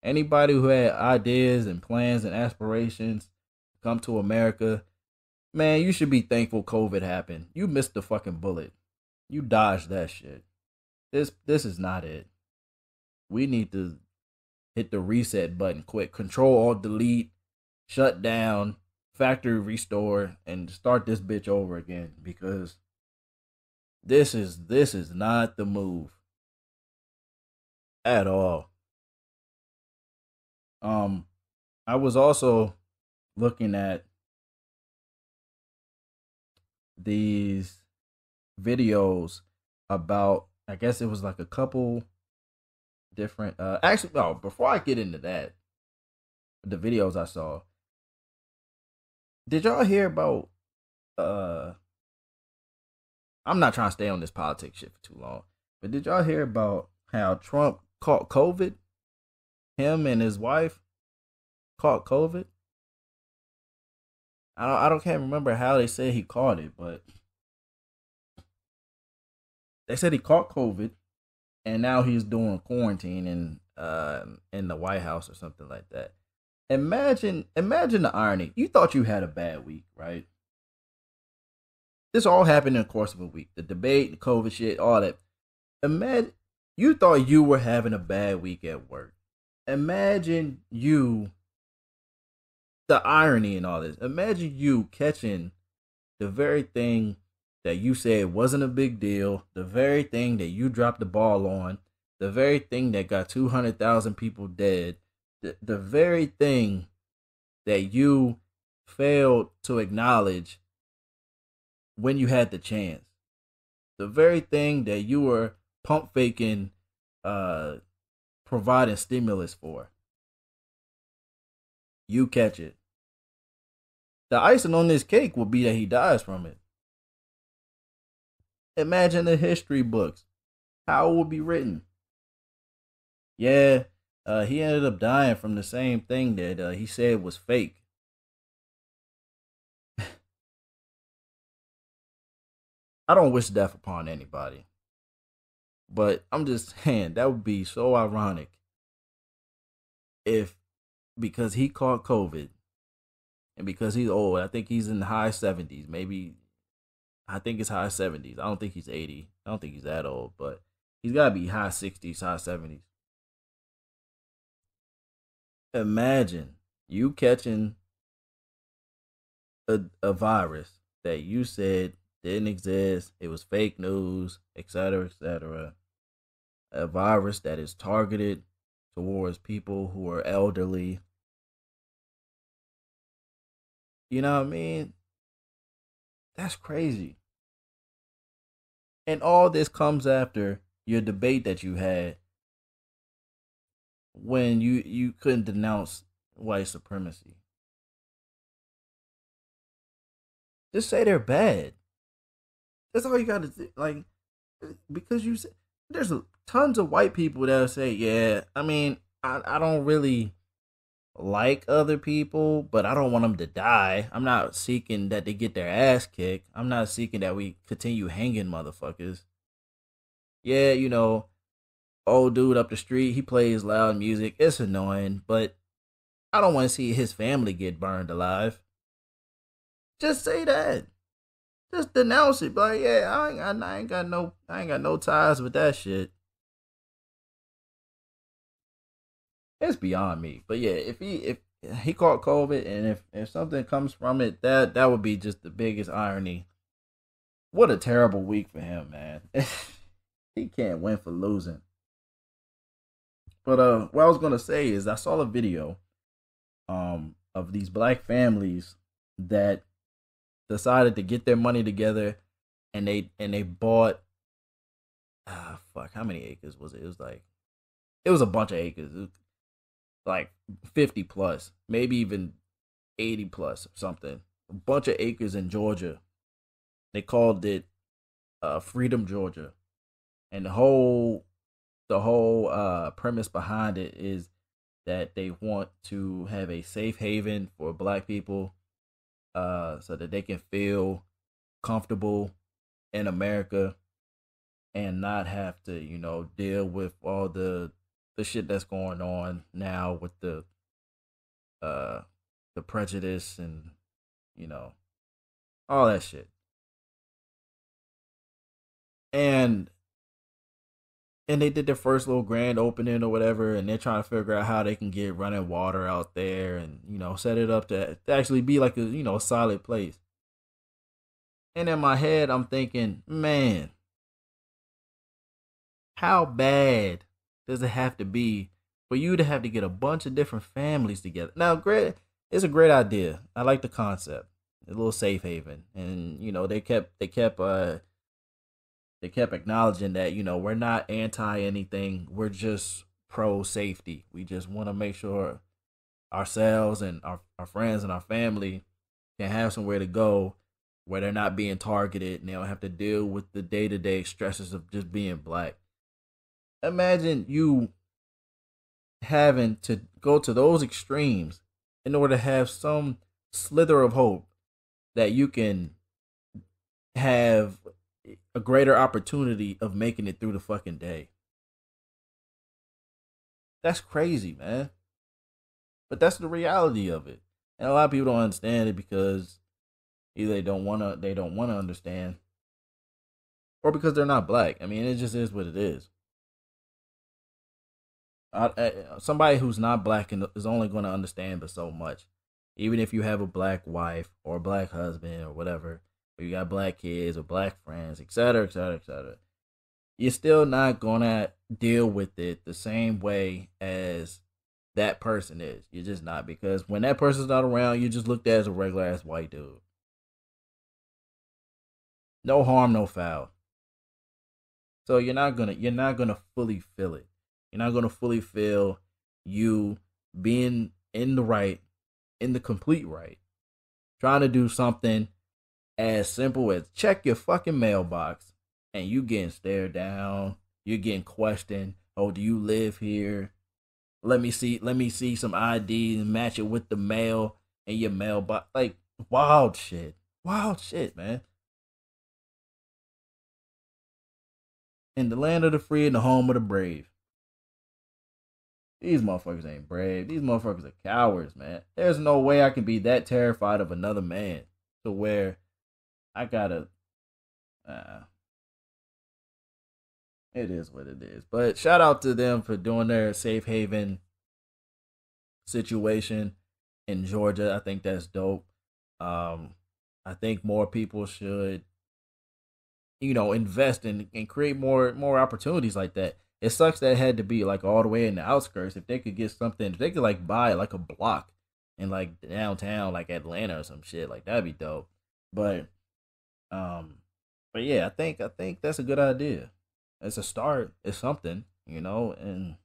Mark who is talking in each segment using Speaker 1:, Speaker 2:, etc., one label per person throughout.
Speaker 1: Anybody who had ideas and plans and aspirations come to America, man, you should be thankful COVID happened. You missed the fucking bullet. You dodged that shit. This is not it. We need to hit the reset button quick. Control Alt Delete, shut down, factory restore, and start this bitch over again because this is not the move at all. Um, I was also looking at these videos about, I guess it was like a couple different actually no, before I get into that, the videos I saw, did y'all hear about uh I'm not trying to stay on this politics shit for too long, but did y'all hear about how Trump caught COVID? Him and his wife caught COVID. I don't can't remember how they said he caught it, but they said he caught COVID and now he's doing quarantine in the White House or something like that. Imagine the irony. You thought you had a bad week, right? This all happened in the course of a week. The debate, the COVID shit, all that. Imagine you thought you were having a bad week at work. Imagine you, the irony in all this. Imagine you catching the very thing that you said wasn't a big deal, the very thing that you dropped the ball on, the very thing that got 200,000 people dead, the very thing that you failed to acknowledge when you had the chance, the very thing that you were pump faking, providing stimulus for. You catch it. The icing on this cake will be that he dies from it. Imagine the history books, how it would be written. Yeah, he ended up dying from the same thing that he said was fake. I don't wish death upon anybody, but I'm just saying that would be so ironic if, because he caught COVID and because he's old, I think he's in the high 70s, maybe, I think it's high 70s. I don't think he's 80. I don't think he's that old, but he's got to be high 60s, high 70s. Imagine you catching a virus that you said didn't exist, it was fake news, etc., etc. A virus that is targeted towards people who are elderly. You know what I mean? That's crazy. And all this comes after your debate that you had when you couldn't denounce white supremacy. Just say they're bad. That's all you got to do. Like, because you say, there's tons of white people that'll say, yeah, I mean, I don't really like other people, but I don't want them to die. I'm not seeking that they get their ass kicked. I'm not seeking that we continue hanging motherfuckers. Yeah, old dude up the street, he plays loud music. It's annoying, but I don't want to see his family get burned alive. Just say that. Just denounce it. But yeah, I ain't got no ties with that shit. It's beyond me. But yeah, if he caught COVID and if something comes from it, that would be just the biggest irony. What a terrible week for him, man. He can't win for losing. But what I was gonna say is I saw a video of these black families that decided to get their money together and they bought, fuck, how many acres was it? It was a bunch of acres. It was like 50 plus, maybe even 80 plus or something. A bunch of acres in Georgia. They called it Freedom, Georgia. And the whole premise behind it is that they want to have a safe haven for black people, so that they can feel comfortable in America and not have to, deal with all the the shit that's going on now with uh the prejudice and you know all that shit. And and they did their first little grand opening or whatever, and they're trying to figure out how they can get running water out there and set it up to actually be like a a solid place. And in my head, I'm thinking, man, how bad does it have to be for you to have to get a bunch of different families together? Now, great, it's a great idea. I like the concept, a little safe haven, and they kept acknowledging that we're not anti anything. We're just pro safety. We just want to make sure ourselves and our friends and our family can have somewhere to go where they're not being targeted and they don't have to deal with the day-to-day stresses of just being black. Imagine you having to go to those extremes in order to have some slither of hope that you can have a greater opportunity of making it through the fucking day. That's crazy, man. But that's the reality of it. And a lot of people don't understand it because either they don't wanna understand, or because they're not black. I mean, it just is what it is. Somebody who's not black is only going to understand but so much. Even if you have a black wife or a black husband or whatever, or you got black kids or black friends, etc., etc., etc., you're still not going to deal with it the same way as that person is. You're just not, because when that person's not around, you just looked at as a regular ass white dude. No harm, no foul. So you're not gonna fully feel it. You're not gonna fully feel you being in the right, in the complete right, trying to do something as simple as check your fucking mailbox, and you getting stared down. You're getting questioned. Oh, do you live here? Let me see some ID and match it with the mail in your mailbox. Like wild shit, man. In the land of the free and the home of the brave. These motherfuckers ain't brave. These motherfuckers are cowards, man. There's no way I can be that terrified of another man to where I gotta. Uh, it is what it is. But shout out to them for doing their safe haven situation in Georgia. I think that's dope. Um, I think more people should, invest and create more opportunities like that. It sucks that it had to be like all the way in the outskirts. If they could get something, if they could like buy like a block in like downtown, like Atlanta or some shit, like that'd be dope. But um, but yeah, I think that's a good idea. It's a start. It's something, and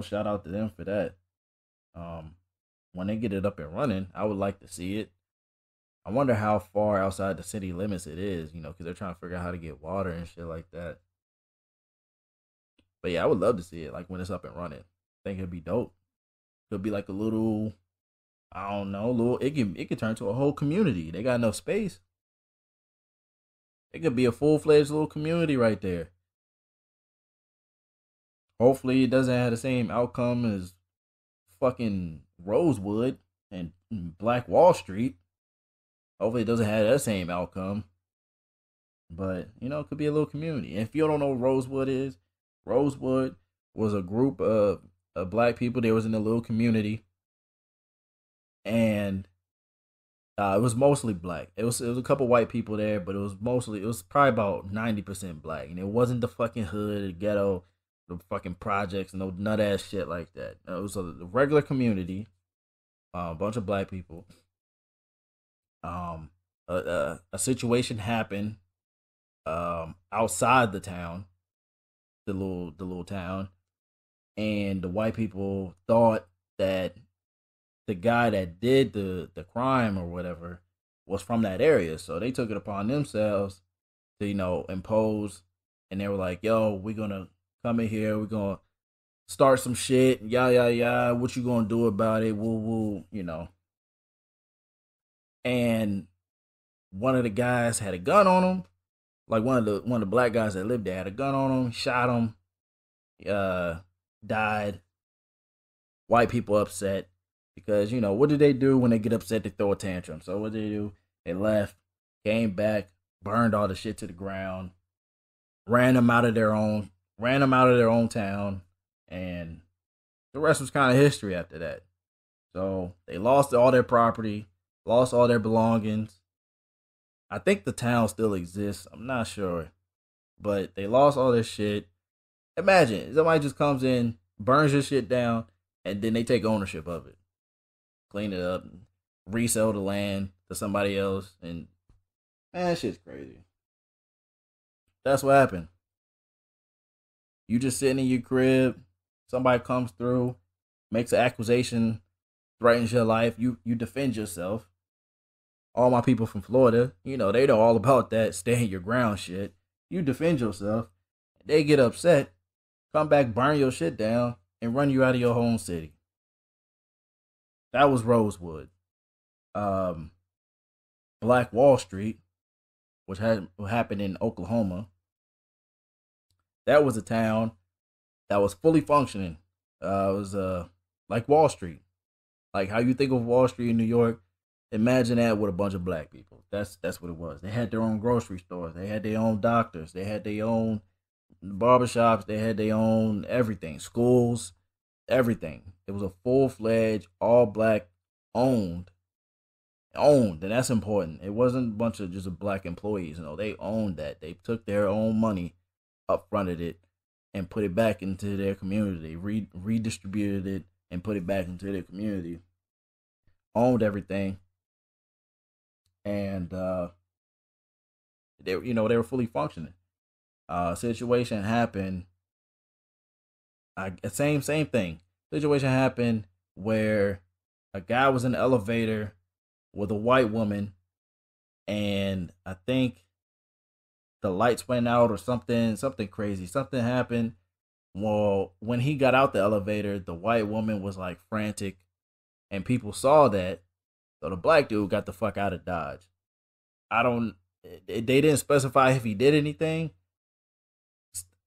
Speaker 1: shout out to them for that. Um, when they get it up and running, I would like to see it. I wonder how far outside the city limits it is, because they're trying to figure out how to get water and shit like that. But yeah, I would love to see it, like when it's up and running. I think it'd be dope. It'll be like a little, I don't know, little. It could turn to a whole community. They got enough space. It could be a full-fledged little community right there. Hopefully, it doesn't have the same outcome as fucking Rosewood and Black Wall Street. Hopefully, it doesn't have that same outcome. But it could be a little community. And if you don't know what Rosewood is, Rosewood was a group of black people. They was in a little community, and it was mostly black. It was a couple white people there, but it was probably about 90% black. And it wasn't the fucking hood, the ghetto, the fucking projects, no nut ass shit like that. No, it was a regular community, a bunch of black people. A situation happened outside the town, the little town, and the white people thought that the guy that did the crime or whatever was from that area, so they took it upon themselves to impose, and they were like, "Yo, we're gonna come in here, we're gonna start some shit, yeah. What you gonna do about it? We'll. And one of the guys had a gun on him, like one of the black guys that lived there had a gun on him, shot him. died. White people upset because, what do they do when they get upset? They throw a tantrum. So what did they do? They left, came back, burned all the shit to the ground, ran them out of their own town, and the rest was kind of history after that. So they lost all their property, lost all their belongings. I think the town still exists. I'm not sure, but they lost all their shit. Imagine somebody just comes in, burns your shit down, and then they take ownership of it, clean it up, resell the land to somebody else, and man, that shit's crazy. That's what happened. You just sitting in your crib, somebody comes through, makes an accusation, threatens your life, you defend yourself. All my people from Florida, they know all about that stand your ground shit. You defend yourself, they get upset, come back, burn your shit down, and run you out of your home city. That was Rosewood. Black Wall Street, which happened in Oklahoma. That was a town that was fully functioning. It was like Wall Street, like how you think of Wall Street in New York. Imagine that with a bunch of black people. That's what it was. They had their own grocery stores. They had their own doctors. They had their own barbershops. They had their own everything, schools, everything. It was a full-fledged, all black owned, and that's important. It wasn't a bunch of just black employees. They owned that. They took their own money, upfronted it, and put it back into their community. Redistributed it and put it back into their community. Owned everything, and they were fully functioning. Situation happened. Same thing. Situation happened where a guy was in the elevator with a white woman, and I think the lights went out or something crazy. Something happened. Well, when he got out the elevator, the white woman was like frantic, and people saw that. So the black dude got the fuck out of Dodge. They didn't specify if he did anything.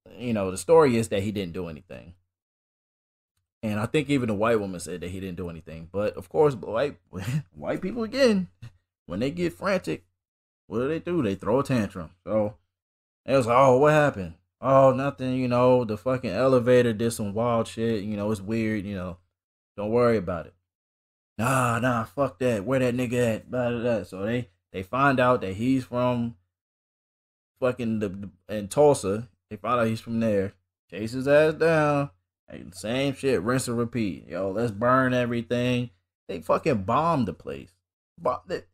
Speaker 1: The story is that he didn't do anything. And I think even the white woman said that he didn't do anything. But of course, white people again, when they get frantic, what do? They throw a tantrum. So it was like, oh, what happened? Oh, nothing, the fucking elevator did some wild shit. It's weird, don't worry about it. Nah, fuck that. Where that nigga at? Blah, blah, blah. So they find out that he's from fucking in Tulsa. They find out he's from there. Chase his ass down. And same shit, rinse and repeat. Yo, let's burn everything. They fucking bombed the place. Bombed it.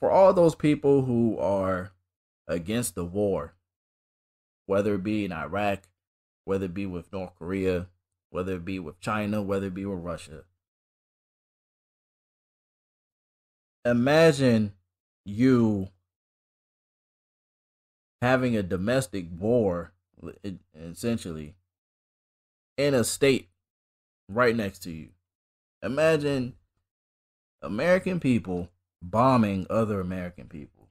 Speaker 1: For all those people who are against the war, whether it be in Iraq, whether it be with North Korea, whether it be with China, whether it be with Russia, imagine you having a domestic war, essentially, in a state right next to you. Imagine American people bombing other American people.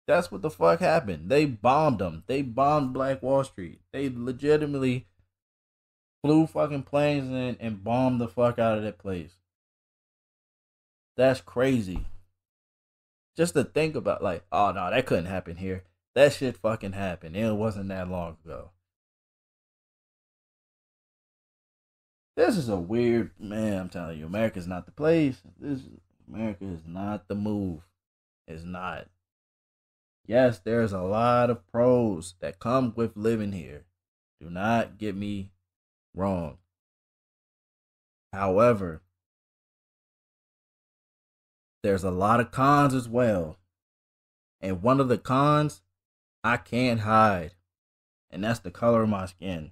Speaker 1: That's what the fuck happened. They bombed them. They bombed Black Wall Street. They legitimately flew fucking planes in and bombed the fuck out of that place. That's crazy. Just to think about, like, oh no, that couldn't happen here. That shit fucking happened. It wasn't that long ago. This is a weird, man, I'm telling you, America's not the place. America is not the move. It's not. Yes, there's a lot of pros that come with living here. Do not get me wrong. However, there's a lot of cons as well. And one of the cons, I can't hide. And that's the color of my skin.